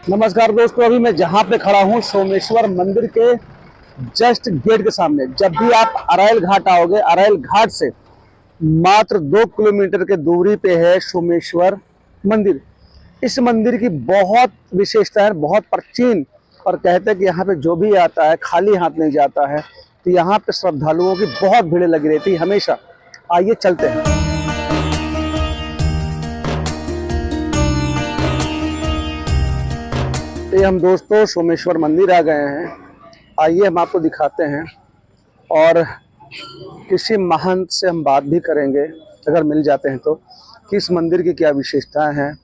नमस्कार दोस्तों, अभी मैं जहाँ पे खड़ा हूँ सोमेश्वर मंदिर के जस्ट गेट के सामने। जब भी आप अराइल घाट आओगे, अराइल घाट से मात्र 2 किलोमीटर के दूरी पे है सोमेश्वर मंदिर। इस मंदिर की बहुत विशेषता है, बहुत प्राचीन। और कहते हैं कि यहाँ पे जो भी आता है खाली हाथ नहीं जाता है। तो यहाँ पे श्रद्धालुओं की बहुत भीड़ लगी रहती है हमेशा। आइए चलते हैं। ये हम दोस्तों सोमेश्वर मंदिर आ गए हैं। आइए हम आपको दिखाते हैं और किसी महंत से हम बात भी करेंगे अगर मिल जाते हैं तो, कि इस मंदिर की क्या विशेषताएं हैं,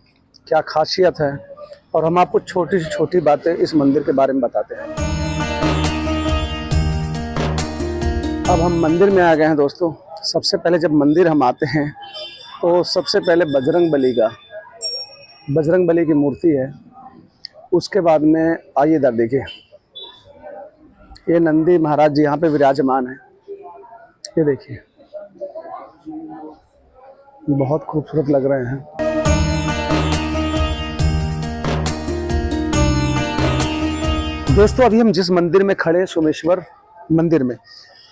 क्या खासियत है, और हम आपको छोटी से छोटी बातें इस मंदिर के बारे में बताते हैं। अब हम मंदिर में आ गए हैं दोस्तों। सबसे पहले जब मंदिर हम आते हैं तो सबसे पहले बजरंग बली की मूर्ति है। उसके बाद में आइए इधर देखिए, ये नंदी महाराज जी यहाँ पे विराजमान है। ये देखिए, बहुत खूबसूरत लग रहे हैं। दोस्तों अभी हम जिस मंदिर में खड़े हैं, सोमेश्वर मंदिर में,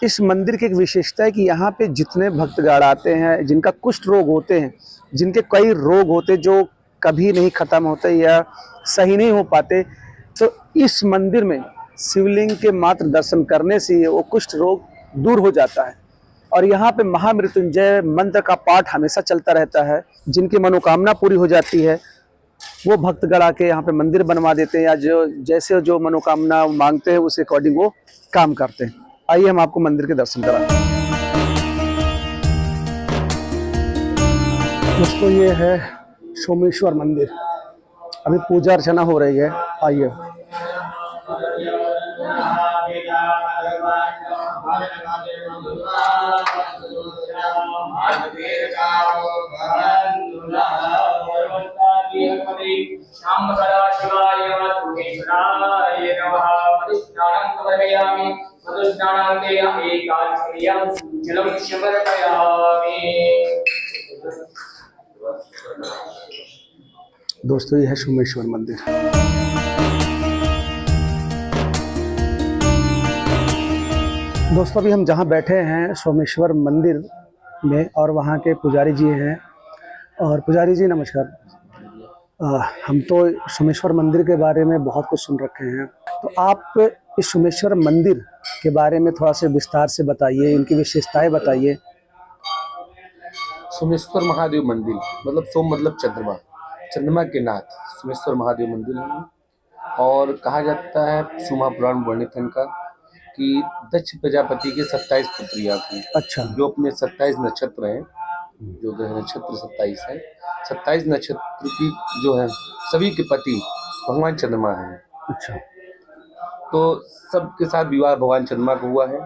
इस मंदिर की एक विशेषता है कि यहाँ पे जितने भक्तगण आते हैं, जिनका कुष्ठ रोग होते हैं, जिनके कई रोग होते जो कभी नहीं खत्म होते या सही नहीं हो पाते, तो इस मंदिर में शिवलिंग के मात्र दर्शन करने से वो कुष्ठ रोग दूर हो जाता है। और यहाँ पे महामृत्युंजय मंत्र का पाठ हमेशा चलता रहता है। जिनकी मनोकामना पूरी हो जाती है वो भक्तगण आके यहाँ पे मंदिर बनवा देते हैं, या जो जैसे जो मनोकामना मांगते हैं उस अकॉर्डिंग वो काम करते हैं। आइए हम आपको मंदिर के दर्शन कराते हैं। दोस्तों ये है सोमेश्वर मंदिर। अभी पूजा अर्चना हो रही है। आइए। दोस्तों ये है सोमेश्वर मंदिर। दोस्तों अभी हम जहाँ बैठे हैं सोमेश्वर मंदिर में, और वहाँ के पुजारी जी हैं। और पुजारी जी नमस्कार। हम तो सोमेश्वर मंदिर के बारे में बहुत कुछ सुन रखे हैं, तो आप इस सोमेश्वर मंदिर के बारे में थोड़ा सा विस्तार से बताइए, इनकी विशेषताएं बताइए। सोमेश्वर महादेव मंदिर मतलब सोम मतलब चंद्रमा, चंद्रमा के नाथ सोमेश्वर महादेव मंदिर है। और कहा जाता है सूमा पुराण में वर्णित है इनका कि दक्ष प्रजापति के 27 पुत्रियां थी। अच्छा। जो अपने 27 नक्षत्र हैं, जो ग्रह नक्षत्र 27 है, 27 नक्षत्र की जो है सभी के पति भगवान चंद्रमा है। अच्छा। तो सबके साथ विवाह भगवान चंद्रमा का हुआ है।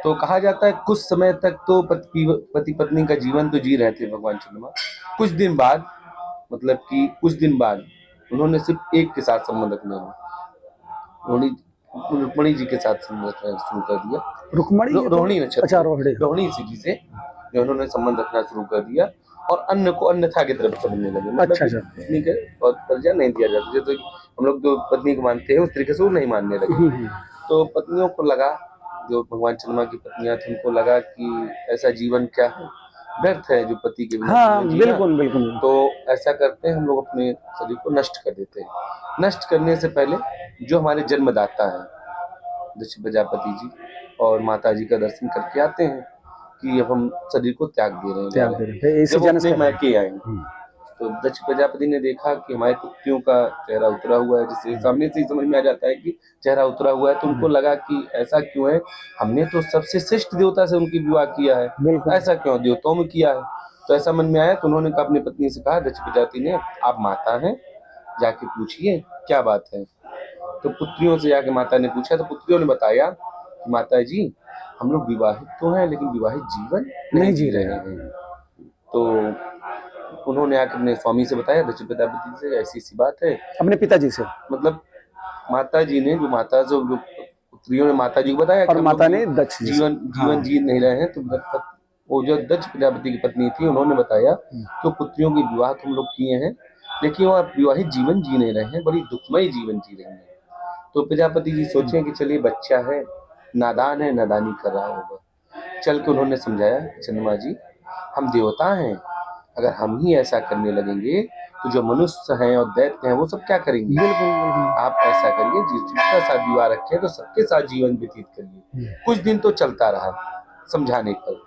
तो कहा जाता है कुछ समय तक तो पति पत्नी का जीवन तो जी रहे थे भगवान चंद्रमा। कुछ दिन बाद मतलब कि कुछ दिन बाद उन्होंने सिर्फ एक के साथ संबंध रखना रुक्मणी जी के साथ संबंध रखना शुरू कर दिया। रोहिणी नक्षत्र। अच्छा, रोहिणी जी से जो उन्होंने संबंध रखना शुरू कर दिया, और अन्न को अन्यथा की तरफ चलने लगे। मतलब पत्नी के और दर्जा नहीं दिया जाता, जैसे हम लोग जो पत्नी को मानते हैं उस तरीके से वो नहीं मानने लगे। तो पत्नियों को लगा, जो भगवान चंद्रमा की पत्नियां थी उनको लगा कि ऐसा जीवन क्या है, व्यर्थ है जो पति के बिना जीना। बिल्कुल बिल्कुल। तो ऐसा करते हैं हम लोग अपने शरीर को नष्ट कर देते हैं। नष्ट करने से पहले जो हमारे जन्मदाता है दक्ष प्रजापति जी और माता जी का दर्शन करके आते हैं कि अब हम शरीर को त्याग दे रहे हैं, जब अपने मायके आएंगे। तो दक्ष प्रजापति ने देखा कि हमारे पुत्रियों का चेहरा उतरा हुआ है, जिससे सामने से ही समझ में आ जाता है कि चेहरा उतरा हुआ है। तो उनको लगा कि ऐसा क्यों है, हमने तो सबसे श्रेष्ठ देवता से उनकी विवाह किया है, ऐसा क्यों देवताओं में किया है। तो ऐसा मन में आया, तो उन्होंने अपनी पत्नी से कहा, दक्ष प्रजापति ने, आप माता हैं, जाके पूछिए क्या बात है। तो पुत्रियों से जाके माता ने पूछा, तो पुत्रियों ने बताया कि माता जी हम लोग विवाहित तो हैं लेकिन विवाहित जीवन नहीं जी रहे हैं। तो उन्होंने आकर अपने स्वामी से बताया, दक्ष प्रजापति से, ऐसी सी बात है। अपने पिताजी से मतलब माता जी ने, जो माता जो पुत्रियों ने माता जी को बताया, और माता ने दक्ष जीवन जी नहीं रहे हैं। तो वो जो दक्ष प्रजापति की पत्नी थी उन्होंने बताया कि पुत्रियों की विवाह तुम लोग किए हैं लेकिन वो आप विवाहित जीवन जी नहीं रहे हैं, बड़ी दुखमय जीवन जी रहे हैं। तो प्रजापति जी सोचे कि चलिए बच्चा है, नादान है, नादानी कर रहा होगा। चल के उन्होंने समझाया कि चंद्रमा जी, हम देवता हैं, अगर हम ही ऐसा करने लगेंगे तो जो मनुष्य हैं और दैत्य हैं वो सब क्या करेंगे। बिल्कुल बिल्कुल। आप ऐसा करिए, जिसका साथ विवाह रखे तो सबके साथ जीवन व्यतीत करिए। कुछ दिन तो चलता रहा समझाने पर,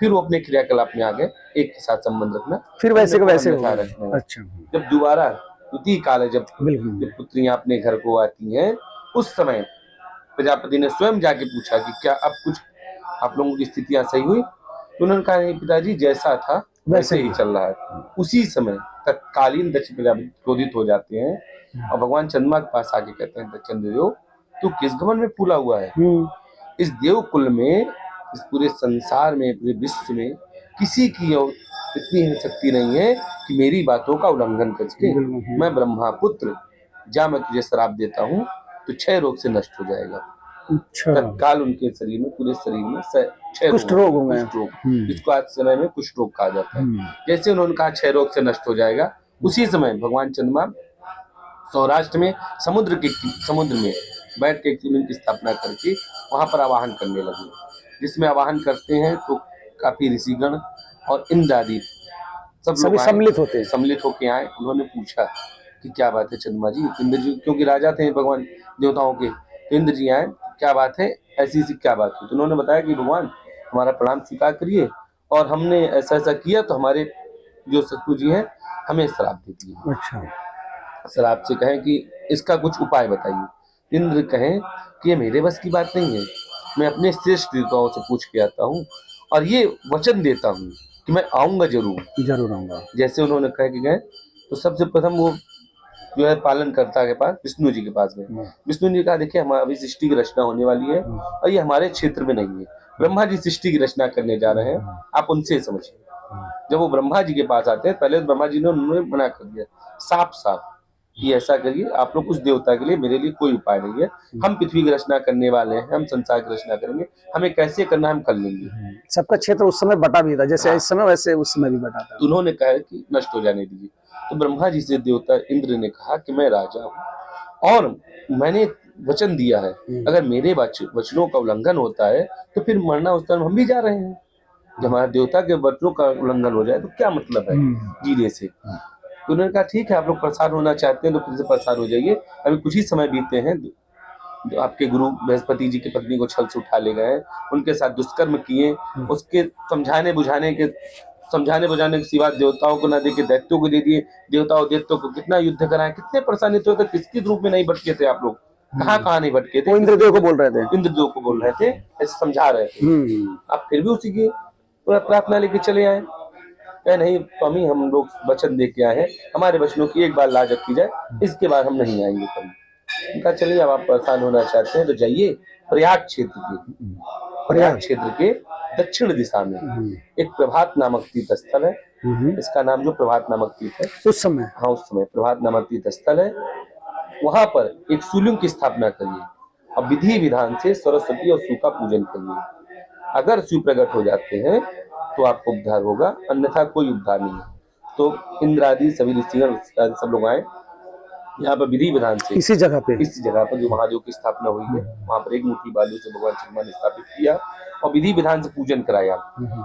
फिर वो अपने क्रियाकलाप में आ गए, एक के साथ संबंध रखना, फिर वैसे का अन्य को वैसे हो अन्यथा गया। रखना। अच्छा। जब दोबारा द्वितीय काल है, जब बिल्कुल। जब पुत्रियां अपने घर को आती हैं, उस समय प्रजापति ने स्वयं जाके पूछा कि क्या अब कुछ आप लोगों की स्थितियां सही हुई। तो उन्होंने कहा नहीं पिताजी, जैसा था वैसे ही चल रहा है। उसी समय तत्कालीन दक्ष प्रजापति क्रोधित हो जाते हैं और भगवान चंद्रमा के पास आके कहते हैं, चंद्रदेव तू किस घमंड में फूला हुआ है। इस देव कुल में, इस पूरे संसार में, पूरे विश्व में किसी की इतनी शक्ति नहीं है कि मेरी बातों का उल्लंघन कर सके। मैं ब्रह्मा पुत्र, जा मैं तुझे श्राप देता हूँ, तो क्षय रोग से नष्ट हो जाएगा। अच्छा। तत्काल उनके शरीर में, पूरे शरीर में कुष्ठ रोग हो गए। कुष्ठ रोग, इसको आज समय में कुष्ठ रोग कहा जाता है। जैसे उन्होंने कहा क्षय रोग से नष्ट हो जाएगा, उसी समय भगवान चंद्रमा सौराष्ट्र में समुद्र में बैठ के एक शिवलिंग की स्थापना करके वहां पर आवाहन करने लगे, जिसमें आवाहन करते हैं तो काफी ऋषिगण और इंद्र आदि सब लोग सम्मिलित होके आए। उन्होंने पूछा कि क्या बात है चंद्रमा जी। इंद्र जी क्योंकि राजा थे भगवान देवताओं के, तो इंद्र जी आए, क्या बात है, ऐसी क्या बात हुई। तो उन्होंने बताया कि भगवान हमारा प्रणाम स्वीकार करिए, और हमने ऐसा ऐसा किया तो हमारे जो शत्रु जी हैं हमें श्राप दे दिए। अच्छा। श्राप से कहें कि इसका कुछ उपाय बताइए। इंद्र कहें कि ये मेरे बस की बात नहीं है, मैं अपने श्रेष्ठ देवताओं से पूछ के आता हूँ और ये वचन देता हूँ कि मैं आऊंगा, जरूर आऊंगा। जैसे उन्होंने कह के गए, तो सबसे प्रथम वो जो है पालन कर्ता के पास, विष्णु जी के पास गए। विष्णु जी कहा देखिए हमारी सृष्टि की रचना होने वाली है और ये हमारे क्षेत्र में नहीं है, ब्रह्मा जी सृष्टि की रचना करने जा रहे हैं, आप उनसे समझिए। जब वो ब्रह्मा जी के पास आते हैं, पहले ब्रह्मा जी ने उन्होंने मना कर दिया साफ साफ कि ऐसा करिए आप लोग, उस देवता के लिए मेरे लिए कोई उपाय नहीं है, हम पृथ्वी की रचना करने वाले हैं, हम संसार की रचना करेंगे, हमें कैसे करना हम कर लेंगे। सबका क्षेत्र उस समय बटा भी था, जैसे इस समय वैसे उस समय भी बटा था। तो उन्होंने कहा कि नष्ट हो जाने दीजिए। तो ब्रह्मा जी से देवता इंद्र ने कहा कि मैं राजा हूँ और मैंने वचन दिया है, अगर मेरे वचनों का उल्लंघन होता है तो फिर मरना उस टाइम हम भी जा रहे हैं। जब हमारे देवता के वचनों का उल्लंघन हो जाए तो क्या मतलब है जीने से। तो उन्होंने कहा ठीक है, आप लोग परेशान होना चाहते हैं तो फिर से परेशान हो जाइए, अभी कुछ ही समय बीते हैं, जो आपके गुरु बृहस्पति जी की पत्नी को छल से उठा ले गए, उनके साथ दुष्कर्म किए, उसके समझाने बुझाने के सिवा देवताओं को न दे के दैत्यों को दे दिए। दैत्यों को कितना युद्ध कराए, कितने परेशानी थे, किसके रूप में नहीं भटके थे आप लोग, कहाँ नहीं भटके थे। इंद्रदेव को बोल रहे थे, ऐसे समझा रहे थे। आप फिर भी उसी की प्रार्थना लेके चले आए। नहीं स्वामी, हम लोग वचन दे के आए हैं, हमारे वचनों की एक बार लाज रखी जाए, इसके बाद हम नहीं आएंगे कभी। उनका चलिए, अब आप परेशान होना चाहते हैं तो जाइए प्रयाग क्षेत्र के दक्षिण दिशा में एक प्रभात नामक तीर्थ स्थल है। इसका नाम जो प्रभात नामक तीर्थ है, उस समय प्रभात नामक तीर्थ स्थल है, वहां पर एक शिवलिंग की स्थापना करिए और विधि विधान से सरस्वती और शिव का पूजन करिए। अगर शिव प्रकट हो जाते हैं तो आपको उद्धार होगा, अन्यथा कोई उद्धार नहीं है। तो इंद्र आदि सभी ऋषिगण सब लोग आए यहाँ पर विधि विधान से, इसी जगह पर जो महादेव की स्थापना हुई है, वहां पर एक मुट्ठी बालू से भगवान चंद्रमा ने स्थापित किया और विधि विधान से पूजन कराया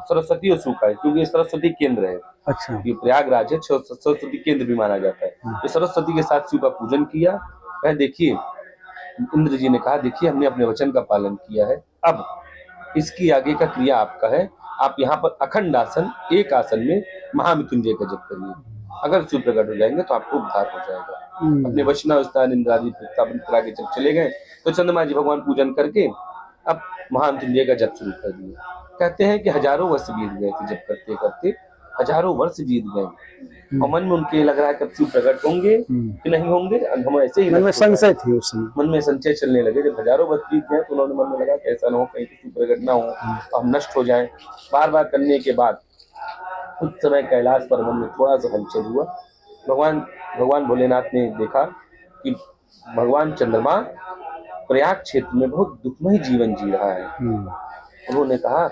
सरस्वती और शिव का, क्योंकि ये सरस्वती केंद्र है। अच्छा। ये प्रयागराज है, सरस्वती केंद्र भी माना जाता है। तो सरस्वती के साथ शिव का पूजन किया। देखिए इंद्र जी ने कहा देखिए हमने अपने वचन का पालन किया है, अब इसकी आगे का क्रिया आपका है। आप यहाँ पर अखंड आसन, एक आसन में महामृत्युंजय का जप करिए, अगर शिव प्रकट हो जाएंगे तो आपको उद्धार हो जाएगा। अपने वचनावस्थान इंद्र आदि स्थापन करा के जब चले गए तो चंद्रमा जी भगवान पूजन करके अब महामृत्युंजय का जप शुरू कर दिया। कहते हैं कि हजारों वर्ष बीत गए थे, जब करते करते हजारों वर्ष बीत गए और मन में उनके लग रहा है कब शिव प्रकट होंगे कि नहीं होंगे। हम ऐसे ही मन में संशय थी, उस समय मन में संशय चलने लगे। जब हजारों वर्ष बीत गए तो उन्होंने मन में लगा कि ऐसा ना हो कहीं शिव प्रकट ना हो तो हम नष्ट हो जाएं। बार बार करने के बाद उस समय कैलाश पर्वत में थोड़ा सा हलचल हुआ। भगवान भोलेनाथ ने देखा कि भगवान चंद्रमा प्रयाग क्षेत्र में बहुत दुखमय जीवन जी रहा है। उन्होंने कहा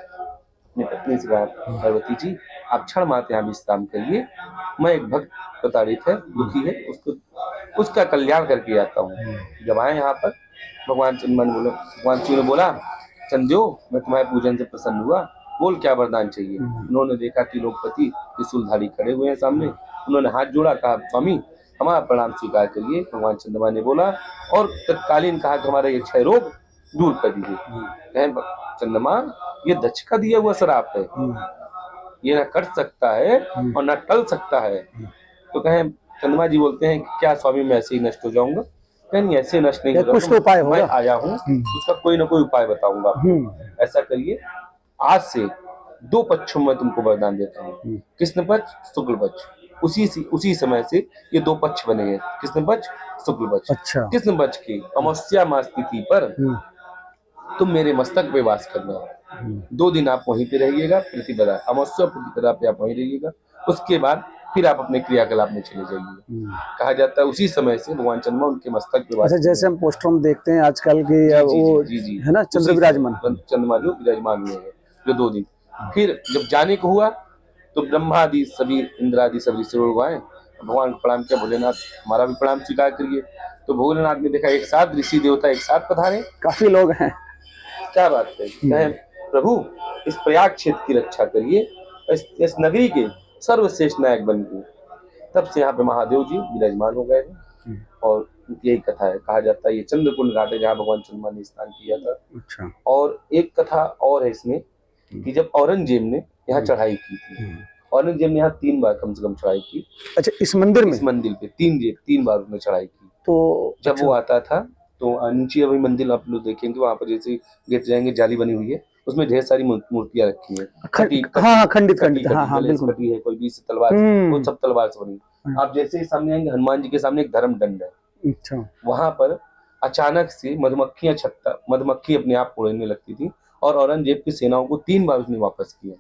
अपनी पत्नी से कहा, पार्वती जी आप क्षण मात्र यहाँ विश्राम करिए, मैं एक भक्त प्रताड़ित है, दुखी है, उसका कल्याण करके आता हूँ। जब आए यहाँ पर भगवान शिव ने बोला, चंद्यो मैं तुम्हारे पूजन से प्रसन्न हुआ, बोल क्या वरदान चाहिए। उन्होंने देखा कि लोकपति त्रिशूलधारी खड़े हुए हैं सामने, उन्होंने हाथ जोड़ा, कहा स्वामी हमारा प्रणाम स्वीकार करिए। भगवान चंद्रमा ने बोला और तत्कालीन कहा कि हमारा ये क्षय रोग दूर कर दीजिए। कहें चंद्रमा ये दक्ष का दिया हुआ श्राप है, ये ना कट सकता है और ना टल सकता है। तो कहें चंद्रमा जी बोलते हैं कि क्या स्वामी मैं ऐसे ही नष्ट हो जाऊंगा। कहीं ऐसे नष्ट नहीं होगा, कुछ तो उपाय होगा, मैं आया हूँ उसका कोई ना कोई उपाय बताऊंगा आपको। ऐसा करिए, आज से 2 पक्षों में तुमको वरदान देता हूँ, कृष्ण पक्ष शुक्ल पक्ष। उसी समय से ये 2 पक्ष बने हैं, कृष्ण पक्ष शुक्ल पक्ष। अच्छा। कृष्ण पक्ष की अमावस्या मास तिथि पर तुम मेरे मस्तक पे वास करना। 2 दिन आप वहीं पे रहिएगा, प्रतिपदा अमावस्या प्रतिपदा पे आप वहीं रहिएगा। उसके बाद फिर आप अपने क्रियाकलाप में चले जाइए। कहा जाता है उसी समय से भगवान चंद्रमा उनके मस्तक पे वास। जैसे हम पोस्टर में देखते हैं आजकल के वो है ना, चंद्र विराजमान, चंद्रमा जो विराजमान हुए हैं जो 2 दिन। फिर जब जाने को हुआ तो ब्रह्मादि सभी इंद्रादि सभी ऋषि आए, भगवान को प्रणाम किया, भोलेनाथ हमारा भी प्रणाम स्वीकार करिए। तो भोलेनाथ ने देखा एक साथ ऋषि देवता एक साथ पधारे, काफी लोग हैं, क्या बात है। कहें प्रभु इस प्रयाग क्षेत्र की रक्षा करिए, इस नगरी के सर्वश्रेष्ठ नायक बनिए। तब से यहाँ पे महादेव जी विराजमान हो गए हैं और यही कथा है। कहा जाता है ये चंद्रकुंड घाट है जहाँ भगवान चंद्रमा ने स्नान किया था। अच्छा। और एक कथा और है इसमें कि जब औरंगजेब ने यहाँ चढ़ाई की थी, औरंगजेब ने यहाँ 3 बार कम से कम चढ़ाई की। अच्छा, इस मंदिर में? इस मंदिर पे 3 बार उसने चढ़ाई की। तो जब वो आता था तो नीचे अभी मंदिर आप लोग देखेंगे, वहाँ पर जैसे गेट जाएंगे जाली बनी हुई है, उसमें ढेर सारी मूर्तियां रखी हैं। खंडित बिल्कुल है, कोई 20 तलवार, वो सब तलवार से बनी। आप जैसे ही सामने आएंगे, हनुमान जी के सामने एक धर्म दंड है। अच्छा। वहां पर अचानक से मधुमक्खी अपने आप उड़ने लगती थी और औरंगजेब की सेनाओं को 3 बार उसने वापस किया।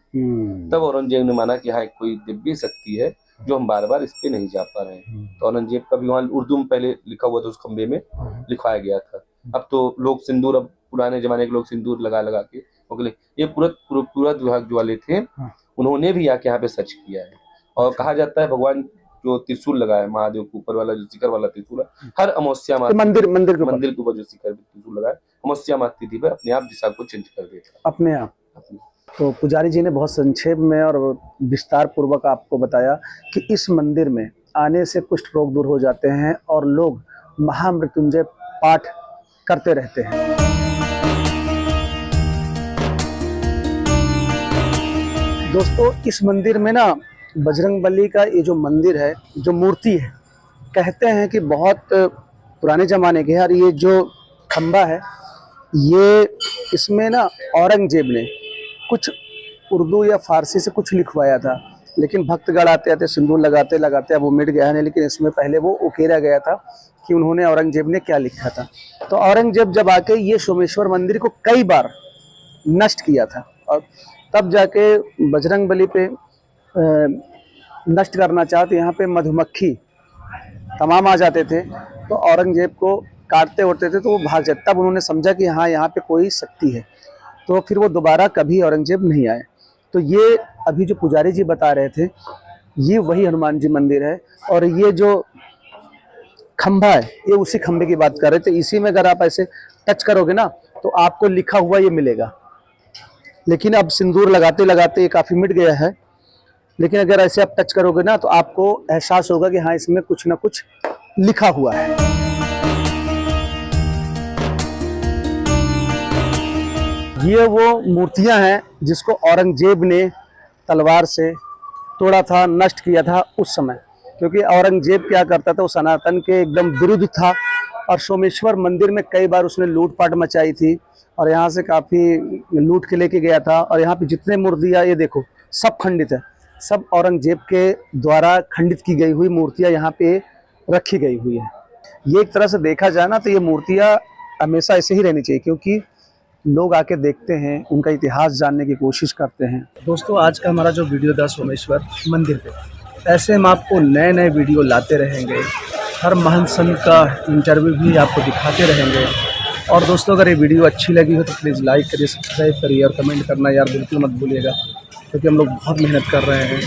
तब औरंगजेब ने माना कि हाँ कोई दिव्य शक्ति है जो हम बार बार इस पे नहीं जा पा रहे हैं। तो औरंगजेब का भी वहाँ उर्दू में पहले लिखा हुआ था, उस खंबे में लिखवाया गया था। अब तो लोग सिंदूर, अब पुराने जमाने के लोग सिंदूर लगा लगा के ये पूरा विभाग वाले थे, उन्होंने भी आके यहाँ पे सर्च किया है। और कहा जाता है भगवान जो त्रिशूल लगाया महादेव के ऊपर वाला, जो शिखर वाला त्रिशूल है, हर अमावस्या मंदिर के ऊपर जो शिखर त्रिशूल लगाया, अमावस्या तिथि पर अपने आप दिशा को चेंज कर देता है अपने आप। तो पुजारी जी ने बहुत संक्षेप में और विस्तार पूर्वक आपको बताया कि इस मंदिर में आने से कुष्ठ रोग दूर हो जाते हैं और लोग महामृत्युंजय पाठ करते रहते हैं। दोस्तों, इस मंदिर में ना बजरंगबली का ये जो मंदिर है, जो मूर्ति है, कहते हैं कि बहुत पुराने ज़माने के है। और ये जो खंबा है, ये इसमें ना औरंगजेब ने कुछ उर्दू या फारसी से कुछ लिखवाया था, लेकिन भक्तगण आते आते सिंदूर लगाते लगाते अब वो मिट गया है। लेकिन इसमें पहले वो उकेरा गया था कि उन्होंने औरंगजेब ने क्या लिखा था। तो औरंगजेब जब आके ये सोमेश्वर मंदिर को कई बार नष्ट किया था और तब जाके बजरंगबली पे नष्ट करना चाहते, यहाँ पे मधुमक्खी तमाम आ जाते थे तो औरंगजेब को काटते उड़ते थे तो वो भाग जाते। तब उन्होंने समझा कि हाँ यहाँ पे कोई शक्ति है, तो फिर वो दोबारा कभी औरंगजेब नहीं आए। तो ये अभी जो पुजारी जी बता रहे थे, ये वही हनुमान जी मंदिर है। और ये जो खंभा है, ये उसी खंभे की बात कर रहे थे। इसी में अगर आप ऐसे टच करोगे ना तो आपको लिखा हुआ ये मिलेगा। लेकिन अब सिंदूर लगाते लगाते ये काफ़ी मिट गया है, लेकिन अगर ऐसे आप टच करोगे ना तो आपको एहसास होगा कि हाँ इसमें कुछ ना कुछ लिखा हुआ है। ये वो मूर्तियां हैं जिसको औरंगजेब ने तलवार से तोड़ा था, नष्ट किया था उस समय। क्योंकि औरंगजेब क्या करता था, वो सनातन के एकदम विरुद्ध था और सोमेश्वर मंदिर में कई बार उसने लूटपाट मचाई थी और यहाँ से काफ़ी लूट के लेके गया था। और यहाँ पे जितने मूर्तियाँ ये देखो सब खंडित है, सब औरंगजेब के द्वारा खंडित की गई हुई मूर्तियाँ यहाँ पे रखी गई हुई है। ये एक तरह से देखा जाए ना तो ये मूर्तियाँ हमेशा ऐसे ही रहनी चाहिए, क्योंकि लोग आके देखते हैं, उनका इतिहास जानने की कोशिश करते हैं। दोस्तों, आज का हमारा जो वीडियो था सोमेश्वर मंदिर पे, ऐसे हम आपको नए नए वीडियो लाते रहेंगे। हर महंत संत का इंटरव्यू भी आपको दिखाते रहेंगे। और दोस्तों, अगर ये वीडियो अच्छी लगी हो तो प्लीज़ लाइक करिए, सब्सक्राइब करिए और कमेंट करना यार बिल्कुल मत भूलिएगा। क्योंकि हम लोग बहुत मेहनत कर रहे हैं।